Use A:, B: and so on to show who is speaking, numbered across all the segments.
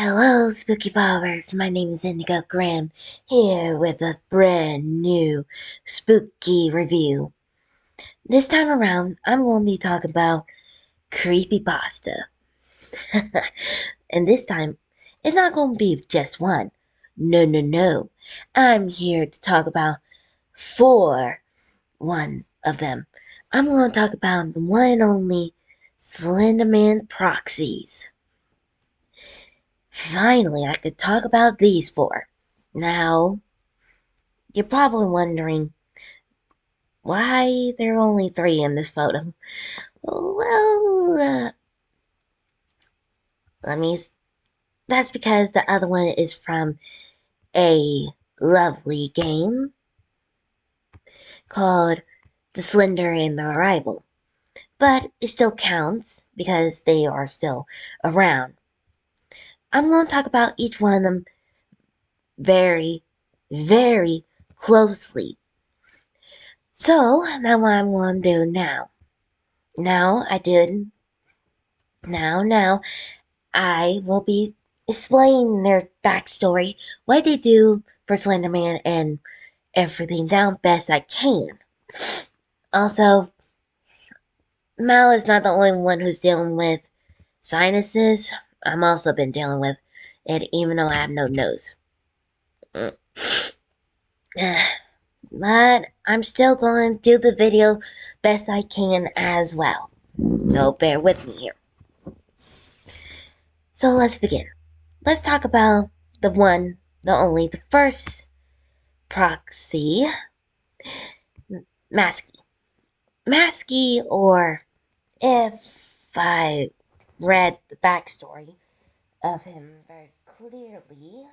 A: Hello, spooky followers. My name is Indigo Graham, here with a brand new spooky review. This time around, I'm going to be talking about Creepypasta. And this time, it's not going to be just one. No. I'm here to talk about one of them. I'm going to talk about the one and only Slenderman proxies. Finally, I could talk about these four. Now, you're probably wondering why there are only three in this photo. Well, let me. That's because the other one is from a lovely game called The Slender and the Arrival. But it still counts because they are still around. I'm going to talk about each one of them very, very closely. So, that's what I'm going to do now. Now, I will be explaining their backstory, what they do for Slenderman, and everything down best I can. Also, Mal is not the only one who's dealing with sinuses. I've also been dealing with it, even though I have no nose. But I'm still going to do the video best I can as well. So bear with me here. So let's begin. Let's talk about the one, the only, the first proxy, Masky. Masky, or if I read the backstory of him very clearly,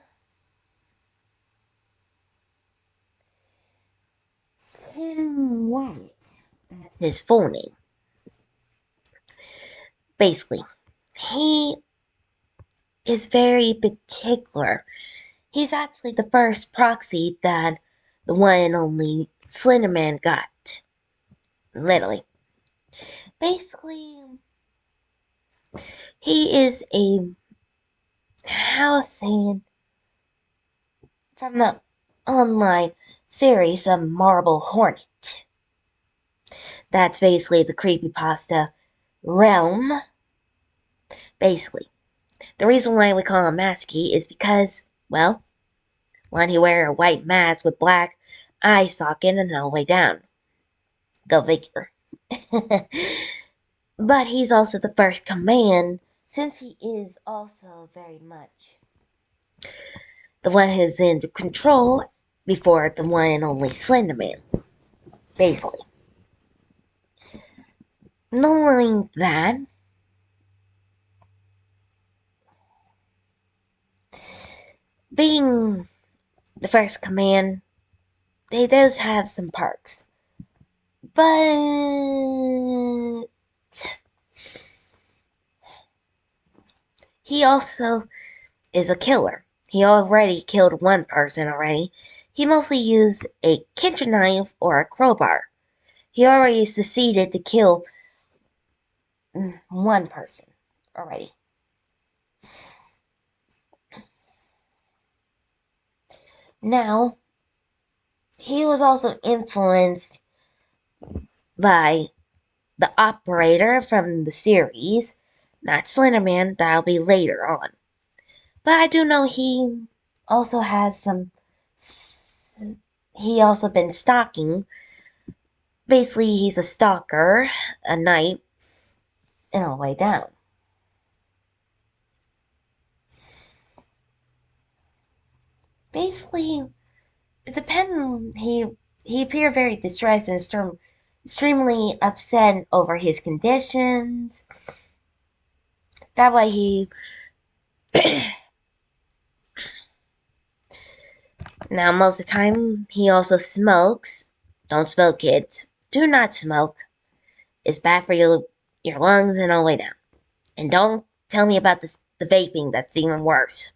A: Tim White, that's his full name. Basically, he is very particular. He's actually the first proxy that the one and only Slenderman got. Literally. Basically, he is saying, from the online series of Marble Hornet. That's basically the creepypasta realm. Basically. The reason why we call him Masky is because, well, one, he wear a white mask with black eye socket and all the way down. Go figure. But he's also the first command, since he is also very much the one who's in control before the one and only Slenderman. Basically. Knowing that, being the first command, they does have some perks. But he also is a killer. He already killed one person already. He mostly used a kitchen knife or a crowbar. He already succeeded to kill one person already. Now, he was also influenced by the operator from the series, not Slenderman, that'll be later on. But I do know he also has he also been stalking. Basically, he's a stalker, a knight, and all the way down. Basically, it depends. He appeared very distressed and extremely upset over his conditions. That way he now most of the time he also smokes. Don't smoke, kids. Do not smoke. It's bad for your lungs and all the way down. And don't tell me about the vaping, that's even worse.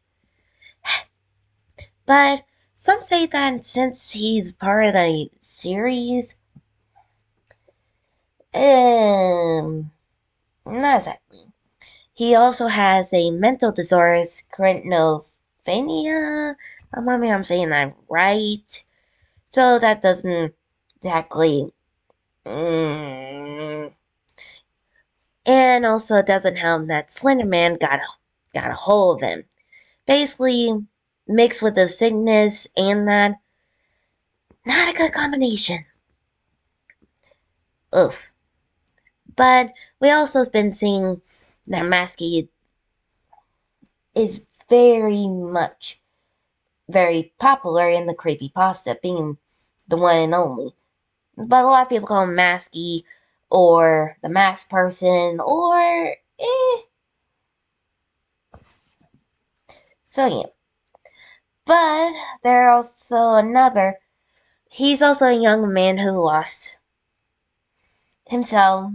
A: But some say that since he's part of the series, not exactly. He also has a mental disorder, schizophrenia. Maybe I'm saying that right. So that doesn't exactly. Mm, and also it doesn't help that Slenderman got a hold of him. Basically, mixed with the sickness and that, not a good combination. Oof. But we also been seeing that Masky is very popular in the creepypasta, being the one and only. But a lot of people call him Masky or the mask person or so yeah. But there's also another. He's also a young man who lost himself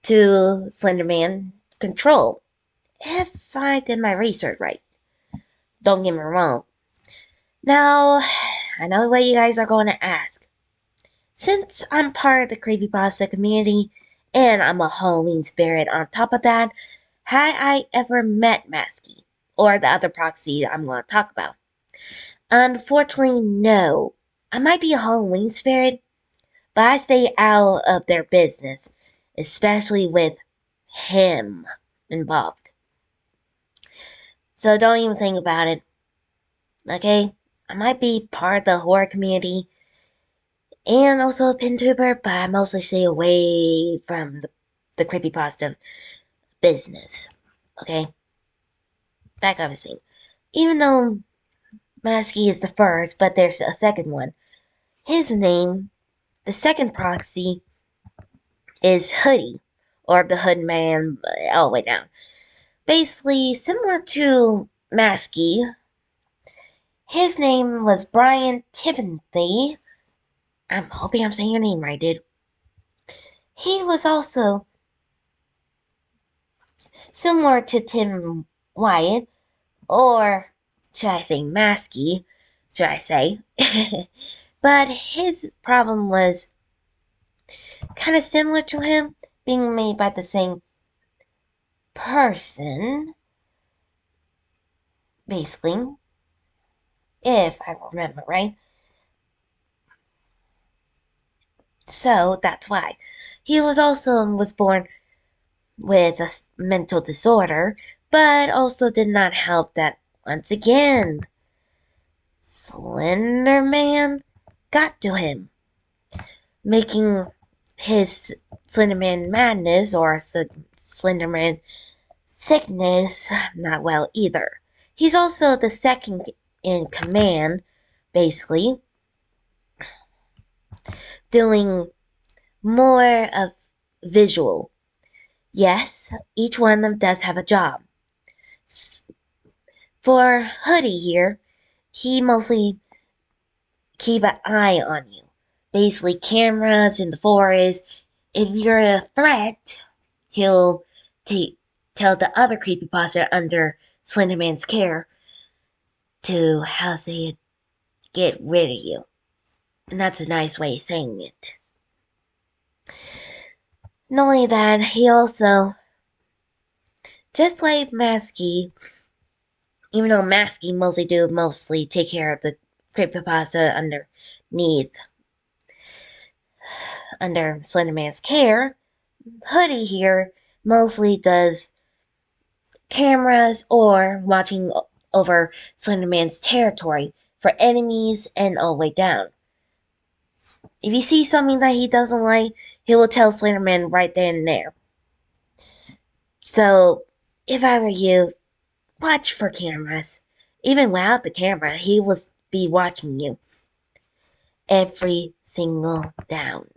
A: to Slenderman control. If I did my research right. Don't get me wrong. Now, I know what you guys are going to ask. Since I'm part of the Creepypasta community, and I'm a Halloween spirit on top of that, had I ever met Masky, or the other proxy I'm going to talk about? Unfortunately, no. I might be a Halloween spirit, but I stay out of their business, especially with him involved. So don't even think about it, okay? I might be part of the horror community and also a pintuber, but I mostly stay away from the creepypasta business, okay? Back up a scene. Even though Masky is the first, but there's a second one. His name, the second proxy, is Hoodie, or the Hood Man, all the way down. Basically, similar to Masky, his name was Brian Tiffany. I'm hoping I'm saying your name right, dude. He was also similar to Tim Wyatt, or should I say Masky, should I say. But his problem was kind of similar to him, being made by the same person, basically, if I remember right. So that's why. He was born with a mental disorder, but also did not help that once again, Slenderman got to him, making his Slenderman madness or Slenderman sickness not well either. He's also the second in command, basically, doing more of visual. Yes, each one of them does have a job. For Hoodie here, he mostly keep an eye on you. Basically, cameras in the forest. If you're a threat, he'll tell the other creepypasta under Slenderman's care to, how say it, get rid of you. And that's a nice way of saying it. Not only that, he also, just like Masky, even though Masky mostly take care of the creepypasta under Slenderman's care, Hoodie here mostly does cameras or watching over Slenderman's territory for enemies and all the way down. If you see something that he doesn't like, he will tell Slenderman right then and there. So, if I were you, watch for cameras. Even without the camera, he will be watching you every single down.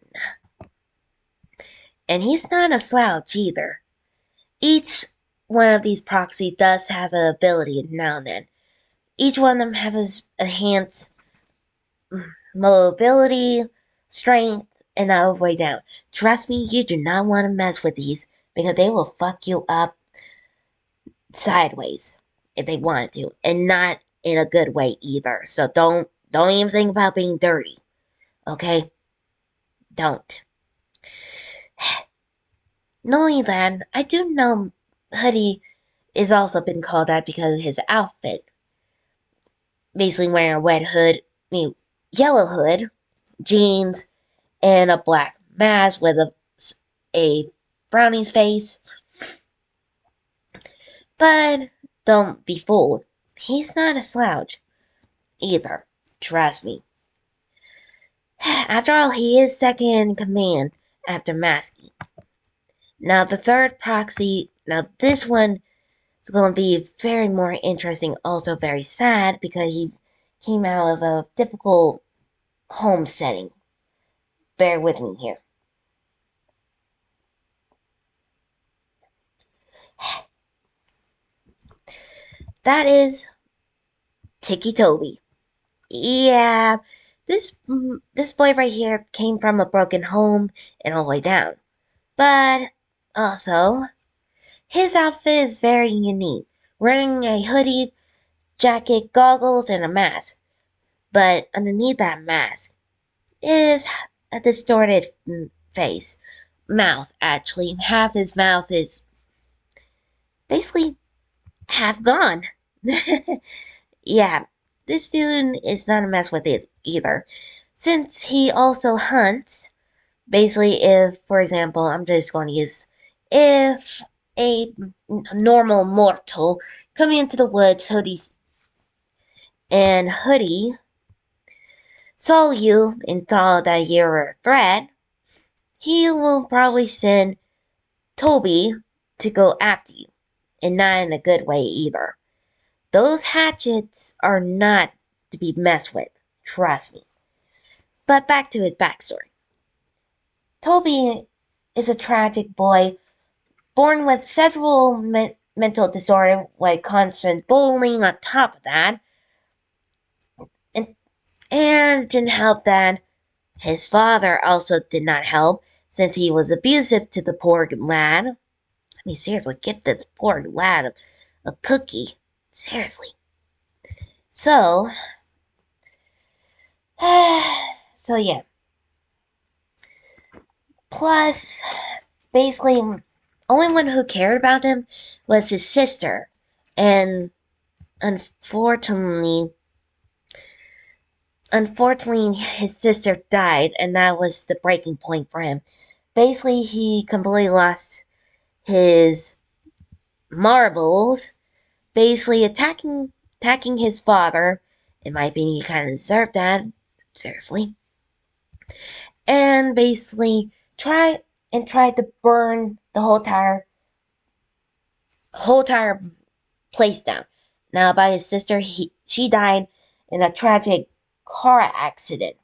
A: And he's not a slouch either. Each one of these proxies does have an ability now and then. Each one of them has enhanced mobility, strength, and all the way down. Trust me, you do not want to mess with these because they will fuck you up sideways if they wanted to, and not in a good way either. So don't even think about being dirty. Okay? Don't. Not only that, I do know Hoodie is also been called that because of his outfit. Basically wearing a red hood, yellow hood, jeans, and a black mask with a brownie's face. But don't be fooled. He's not a slouch either. Trust me. After all, he is second in command after Masky. Now the third proxy, now this one is going to be very more interesting, also very sad because he came out of a difficult home setting. Bear with me here. That is Toby. Yeah, this boy right here came from a broken home and all the way down. But also, his outfit is very unique, wearing a hoodie, jacket, goggles, and a mask. But underneath that mask is a distorted face. Mouth, actually. Half his mouth is basically half gone. Yeah, this dude is not a mess with it either. Since he also hunts, basically, if, for example, I'm just going to use, if a normal mortal coming into the woods, Hoodie saw you and thought that you're a threat, he will probably send Toby to go after you, and not in a good way either. Those hatchets are not to be messed with, trust me. But back to his backstory. Toby is a tragic boy born with several mental disorders, like constant bullying on top of that. And, and didn't help that his father also did not help, since he was abusive to the poor lad. I mean, seriously, give this poor lad a cookie. Seriously. So, so yeah. Plus, basically, only one who cared about him was his sister. And unfortunately, his sister died, and that was the breaking point for him. Basically, he completely lost his marbles, basically attacking his father. In my opinion, he kind of deserved that. Seriously. And basically tried to burn the whole entire place down. Now, by his sister, she died in a tragic car accident.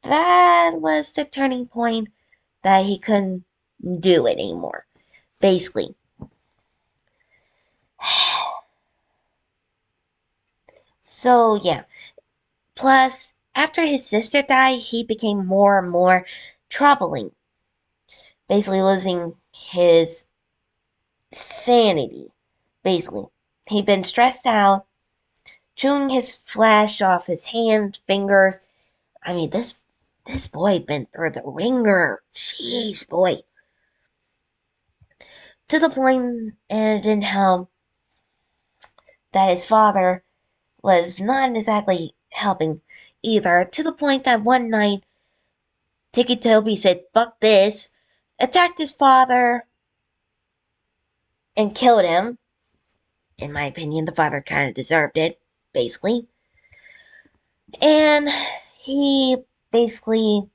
A: That was the turning point that he couldn't do it anymore. Basically. So, yeah. Plus, after his sister died, he became more and more troubling. Basically, losing his sanity. Basically. He'd been stressed out, chewing his flesh off his hands, fingers. I mean, this boy been through the ringer. Jeez, boy. To the point, and it didn't help that his father was not exactly helping either. To the point that one night, Toby said, "Fuck this," attacked his father, and killed him. In my opinion, the father kind of deserved it, basically. And he basically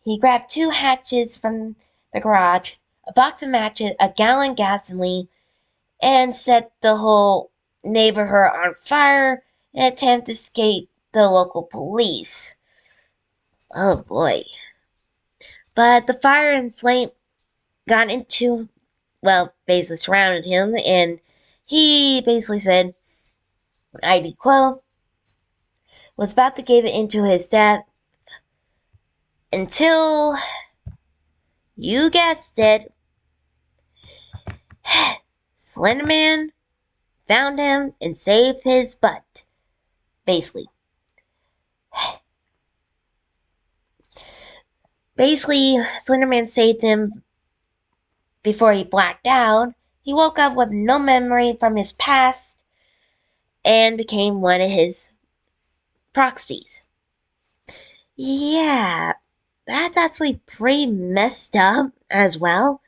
A: he grabbed 2 hatchets from the garage, a box of matches, a gallon of gasoline, and set the whole neighborhood on fire in an attempt to escape the local police. Oh boy. But the fire and flame got into, well, basically surrounded him, and he basically said, I quote, was about to give it into his death until, you guessed it, Slenderman found him and saved his butt. Basically. Slenderman saved him before he blacked out, he woke up with no memory from his past and became one of his proxies. Yeah, that's actually pretty messed up as well.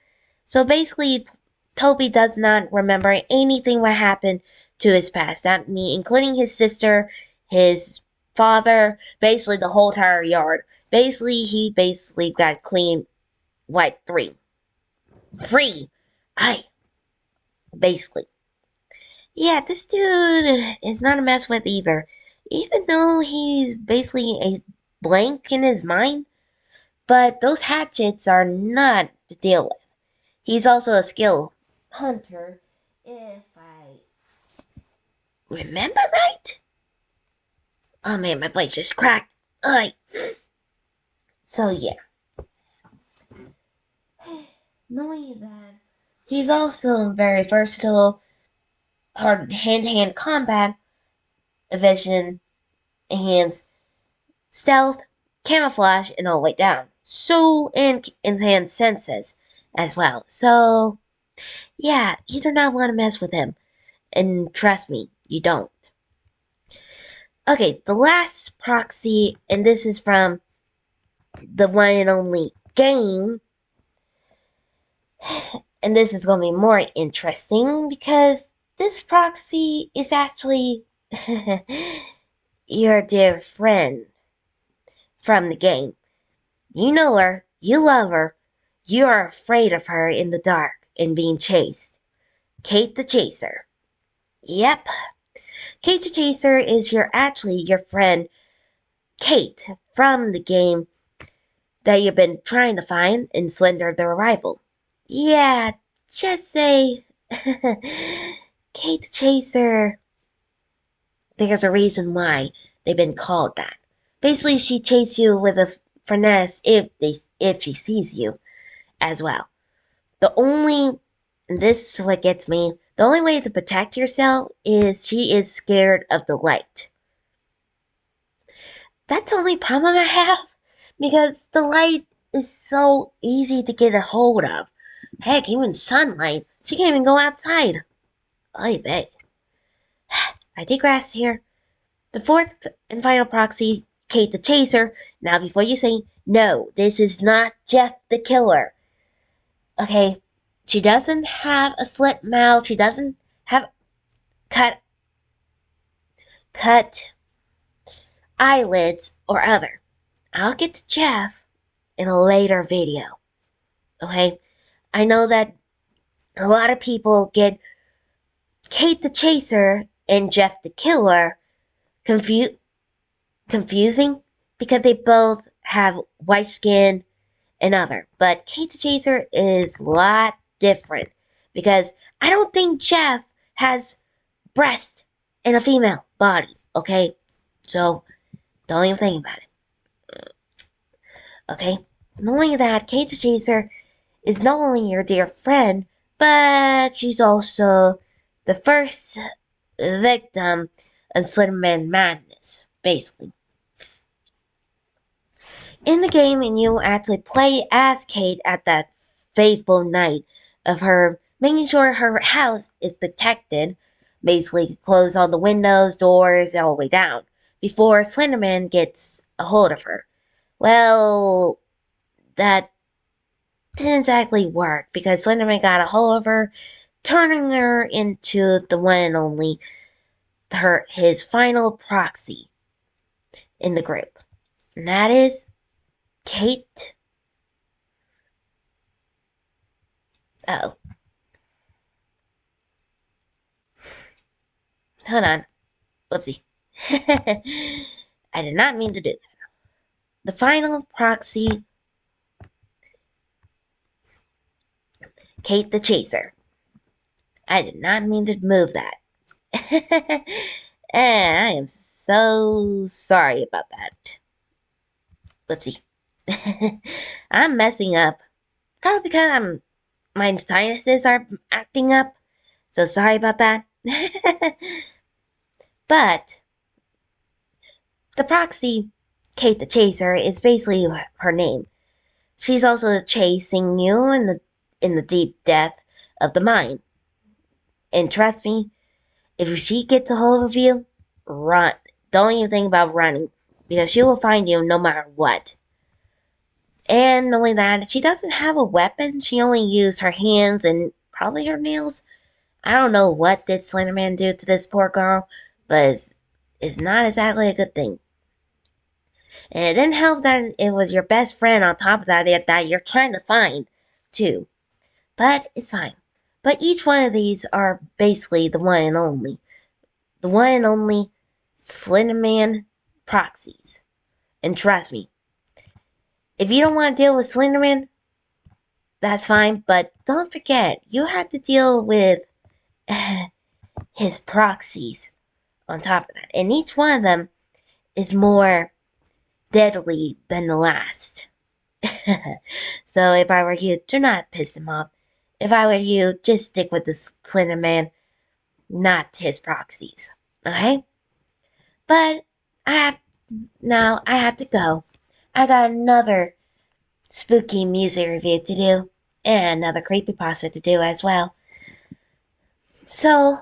A: So basically, Toby does not remember anything what happened to his past. That me, including his sister, his father, basically the whole entire yard. Basically, he basically got clean like free. I basically. Yeah, this dude is not a mess with either. Even though he's basically a blank in his mind, but those hatchets are not to deal with. He's also a skill hunter, if I remember right. Oh man, my blade just cracked. Ugh. So yeah, knowing that he's also very versatile, hard hand-to-hand combat, evasion, enhanced stealth, camouflage, and all the way down. So and enhanced senses as well. So yeah, you do not want to mess with him, and trust me, you don't. Okay, the last proxy, and this is from the one and only game, and this is going to be more interesting because this proxy is actually your dear friend from the game. You know her, you love her, you are afraid of her in the dark and being chased. Kate the Chaser. Yep, Kate the Chaser is actually your friend Kate from the game that you've been trying to find in Slender the Arrival. Yeah, just say Kate the Chaser. There's a reason why they've been called that. Basically, she chases you with a finesse if she sees you as well. The only this is what gets me. The only way to protect yourself is she is scared of the light. That's the only problem I have because the light is so easy to get a hold of. Heck, even sunlight. She can't even go outside. I bet. I digress here. The fourth and final proxy, Kate the Chaser. Now, before you say, no, this is not Jeff the Killer. Okay, she doesn't have a slit mouth. She doesn't have cut eyelids or other. I'll get to Jeff in a later video. Okay, I know that a lot of people get Kate the Chaser and Jeff the Killer confusing because they both have white skin and other. But Kate the Chaser is a lot different because I don't think Jeff has breast and a female body, okay? So don't even think about it. Okay? Knowing that Kate the Chaser is not only your dear friend, but she's also the first victim of Slenderman madness, basically. In the game, and you actually play as Kate at that fateful night of her making sure her house is protected, basically close all the windows, doors, all the way down, before Slenderman gets a hold of her. Well, that didn't exactly work because Slenderman got a hold of her, turning her into the one and only his final proxy in the group. And that is Kate. Oh. Hold on. Whoopsie. I did not mean to do that. The final proxy, Kate the Chaser. I did not mean to move that. And I am so sorry about that. Whoopsie. I'm messing up. Probably because my sinuses are acting up. So sorry about that. But the proxy, Kate the Chaser, is basically her name. She's also chasing you in the deep depth of the mine. And trust me, if she gets a hold of you, run. Don't even think about running, because she will find you no matter what. And not only that, she doesn't have a weapon. She only used her hands and probably her nails. I don't know what did Slenderman do to this poor girl, but it's not exactly a good thing. And it didn't help that it was your best friend on top of that you're trying to find, too. But it's fine. But each one of these are basically the one and only. The one and only Slenderman proxies. And trust me, if you don't want to deal with Slenderman, that's fine. But don't forget, you have to deal with his proxies on top of that. And each one of them is more deadly than the last. So if I were you, do not piss him off. If I were you, just stick with the Slender Man, not his proxies. Okay? But I have to go. I got another spooky music review to do, and another creepypasta to do as well. So,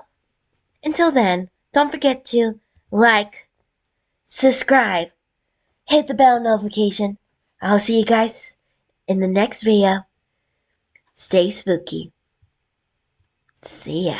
A: until then, don't forget to like, subscribe, hit the bell notification. I'll see you guys in the next video. Stay spooky. See ya.